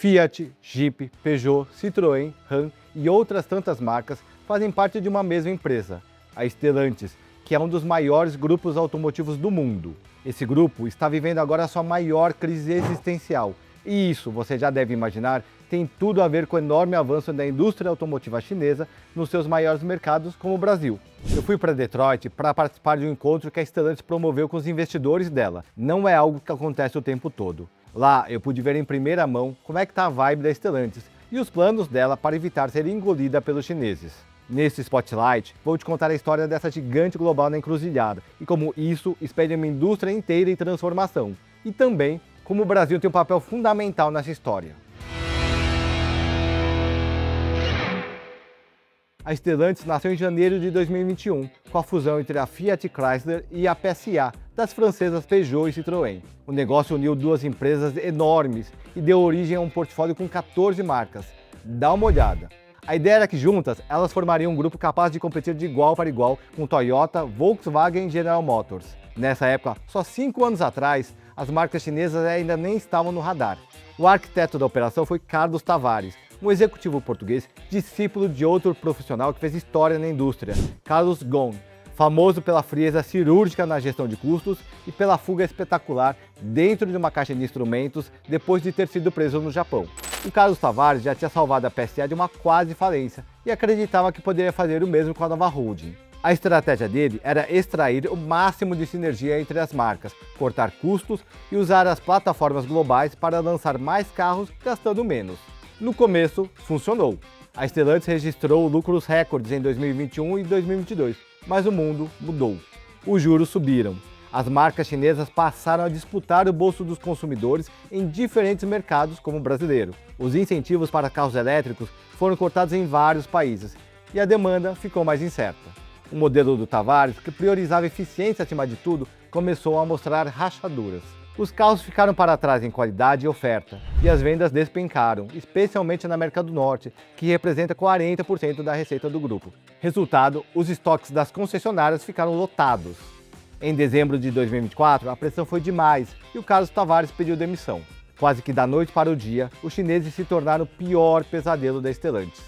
Fiat, Jeep, Peugeot, Citroën, Ram e outras tantas marcas fazem parte de uma mesma empresa, a Stellantis, que é um dos maiores grupos automotivos do mundo. Esse grupo está vivendo agora a sua maior crise existencial. E isso, você já deve imaginar, tem tudo a ver com o enorme avanço da indústria automotiva chinesa nos seus maiores mercados, como o Brasil. Eu fui para Detroit para participar de um encontro que a Stellantis promoveu com os investidores dela. Não é algo que acontece o tempo todo. Lá eu pude ver em primeira mão como é que está a vibe da Stellantis e os planos dela para evitar ser engolida pelos chineses. Nesse Spotlight, vou te contar a história dessa gigante global na encruzilhada e como isso espelha uma indústria inteira em transformação. E também como o Brasil tem um papel fundamental nessa história. A Stellantis nasceu em janeiro de 2021, com a fusão entre a Fiat Chrysler e a PSA, das francesas Peugeot e Citroën. O negócio uniu duas empresas enormes e deu origem a um portfólio com 14 marcas. Dá uma olhada. A ideia era que juntas elas formariam um grupo capaz de competir de igual para igual com Toyota, Volkswagen e General Motors. Nessa época, só 5 anos atrás, as marcas chinesas ainda nem estavam no radar. O arquiteto da operação foi Carlos Tavares, um executivo português, discípulo de outro profissional que fez história na indústria, Carlos Ghosn, famoso pela frieza cirúrgica na gestão de custos e pela fuga espetacular dentro de uma caixa de instrumentos depois de ter sido preso no Japão. O Carlos Tavares já tinha salvado a PSA de uma quase falência e acreditava que poderia fazer o mesmo com a nova holding. A estratégia dele era extrair o máximo de sinergia entre as marcas, cortar custos e usar as plataformas globais para lançar mais carros gastando menos. No começo, funcionou. A Stellantis registrou lucros recordes em 2021 e 2022, mas o mundo mudou. Os juros subiram. As marcas chinesas passaram a disputar o bolso dos consumidores em diferentes mercados, como o brasileiro. Os incentivos para carros elétricos foram cortados em vários países e a demanda ficou mais incerta. O modelo do Tavares, que priorizava eficiência acima de tudo, começou a mostrar rachaduras. Os carros ficaram para trás em qualidade e oferta, e as vendas despencaram, especialmente na América do Norte, que representa 40% da receita do grupo. Resultado, os estoques das concessionárias ficaram lotados. Em dezembro de 2024, a pressão foi demais e o Carlos Tavares pediu demissão. Quase que da noite para o dia, os chineses se tornaram o pior pesadelo da Stellantis.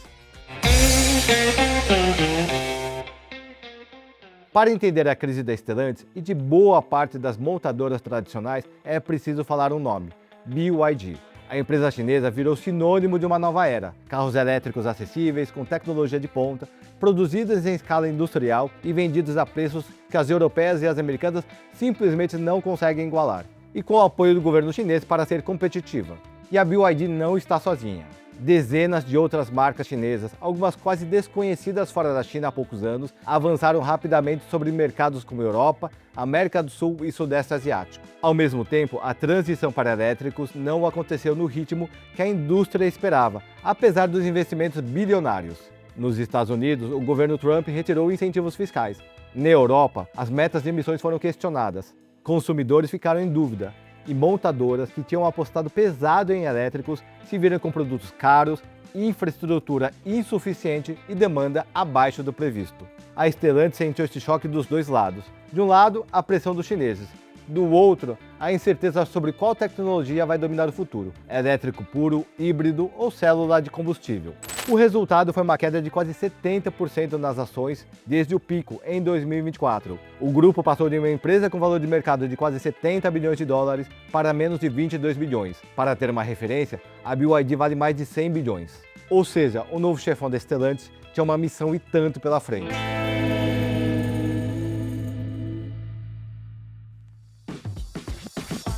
Para entender a crise da Stellantis e de boa parte das montadoras tradicionais, é preciso falar um nome: BYD. A empresa chinesa virou sinônimo de uma nova era. Carros elétricos acessíveis, com tecnologia de ponta, produzidos em escala industrial e vendidos a preços que as europeias e as americanas simplesmente não conseguem igualar. E com o apoio do governo chinês para ser competitiva. E a BYD não está sozinha. Dezenas de outras marcas chinesas, algumas quase desconhecidas fora da China há poucos anos, avançaram rapidamente sobre mercados como Europa, América do Sul e Sudeste Asiático. Ao mesmo tempo, a transição para elétricos não aconteceu no ritmo que a indústria esperava, apesar dos investimentos bilionários. Nos Estados Unidos, o governo Trump retirou incentivos fiscais. Na Europa, as metas de emissões foram questionadas. Consumidores ficaram em dúvida. E montadoras que tinham apostado pesado em elétricos se viram com produtos caros, infraestrutura insuficiente e demanda abaixo do previsto. A Stellantis sentiu este choque dos dois lados. De um lado, a pressão dos chineses. Do outro, a incerteza sobre qual tecnologia vai dominar o futuro: elétrico puro, híbrido ou célula de combustível. O resultado foi uma queda de quase 70% nas ações desde o pico em 2024. O grupo passou de uma empresa com valor de mercado de quase 70 bilhões de dólares para menos de 22 bilhões. Para ter uma referência, a BYD vale mais de 100 bilhões. Ou seja, o novo chefão da Stellantis tinha uma missão e tanto pela frente.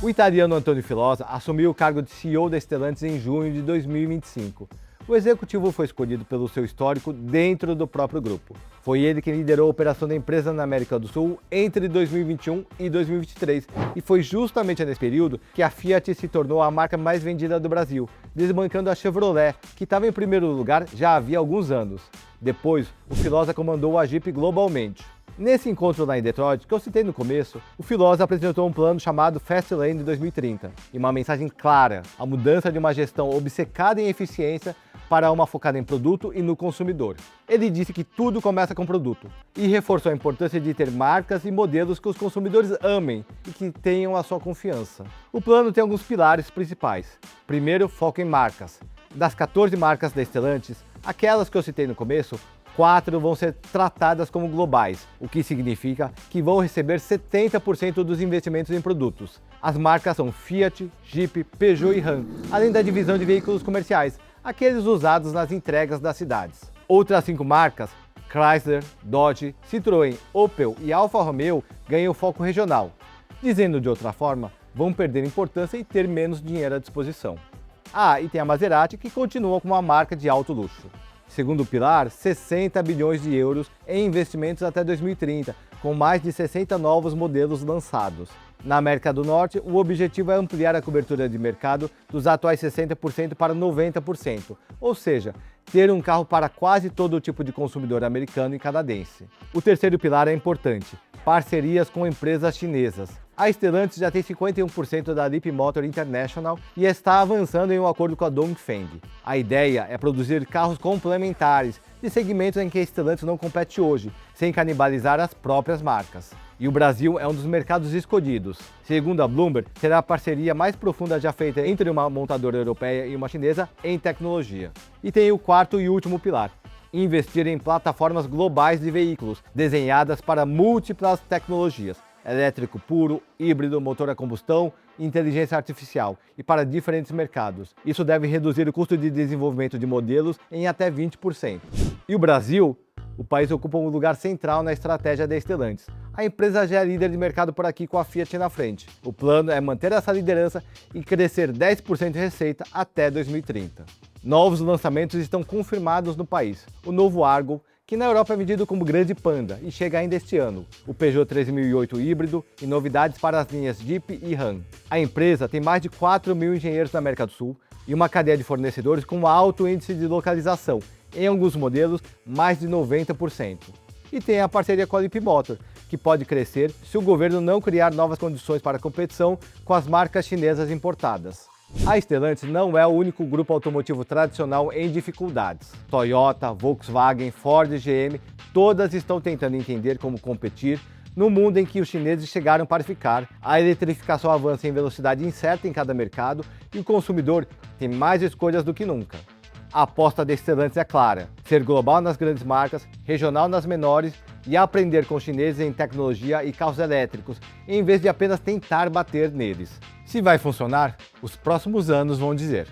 O italiano Antonio Filosa assumiu o cargo de CEO da Stellantis em junho de 2025. O executivo foi escolhido pelo seu histórico dentro do próprio grupo. Foi ele quem liderou a operação da empresa na América do Sul entre 2021 e 2023, e foi justamente nesse período que a Fiat se tornou a marca mais vendida do Brasil, desbancando a Chevrolet, que estava em primeiro lugar já havia alguns anos. Depois, o Filosa comandou a Jeep globalmente. Nesse encontro lá em Detroit, que eu citei no começo, o Filosa apresentou um plano chamado Fastlane 2030, e uma mensagem clara: a mudança de uma gestão obcecada em eficiência para uma focada em produto e no consumidor. Ele disse que tudo começa com produto e reforçou a importância de ter marcas e modelos que os consumidores amem e que tenham a sua confiança. O plano tem alguns pilares principais. Primeiro, foco em marcas. Das 14 marcas da Stellantis, aquelas que eu citei no começo, 4 vão ser tratadas como globais, o que significa que vão receber 70% dos investimentos em produtos. As marcas são Fiat, Jeep, Peugeot e Ram, além da divisão de veículos comerciais, aqueles usados nas entregas das cidades. Outras 5 marcas, Chrysler, Dodge, Citroën, Opel e Alfa Romeo, ganham foco regional. Dizendo de outra forma, vão perder importância e ter menos dinheiro à disposição. E tem a Maserati, que continua como uma marca de alto luxo. Segundo pilar, 60 bilhões de euros em investimentos até 2030, com mais de 60 novos modelos lançados. Na América do Norte, o objetivo é ampliar a cobertura de mercado dos atuais 60% para 90%, ou seja, ter um carro para quase todo tipo de consumidor americano e canadense. O terceiro pilar é importante: parcerias com empresas chinesas. A Stellantis já tem 51% da Leapmotor International e está avançando em um acordo com a Dongfeng. A ideia é produzir carros complementares de segmentos em que a Stellantis não compete hoje, sem canibalizar as próprias marcas. E o Brasil é um dos mercados escolhidos. Segundo a Bloomberg, será a parceria mais profunda já feita entre uma montadora europeia e uma chinesa em tecnologia. E tem o quarto e último pilar: investir em plataformas globais de veículos, desenhadas para múltiplas tecnologias: elétrico puro, híbrido, motor a combustão, inteligência artificial, e para diferentes mercados. Isso deve reduzir o custo de desenvolvimento de modelos em até 20%. E o Brasil? O país ocupa um lugar central na estratégia da Stellantis. A empresa já é líder de mercado por aqui, com a Fiat na frente. O plano é manter essa liderança e crescer 10% de receita até 2030. Novos lançamentos estão confirmados no país. O novo Argo, que na Europa é vendido como Grande Panda e chega ainda este ano, o Peugeot 3008 híbrido e novidades para as linhas Jeep e Ram. A empresa tem mais de 4 mil engenheiros na América do Sul e uma cadeia de fornecedores com alto índice de localização, em alguns modelos mais de 90%. E tem a parceria com a Leapmotor, que pode crescer se o governo não criar novas condições para a competição com as marcas chinesas importadas. A Stellantis não é o único grupo automotivo tradicional em dificuldades. Toyota, Volkswagen, Ford e GM, todas estão tentando entender como competir no mundo em que os chineses chegaram para ficar, a eletrificação avança em velocidade incerta em cada mercado e o consumidor tem mais escolhas do que nunca. A aposta da Stellantis é clara: ser global nas grandes marcas, regional nas menores e aprender com os chineses em tecnologia e carros elétricos, em vez de apenas tentar bater neles. Se vai funcionar, os próximos anos vão dizer.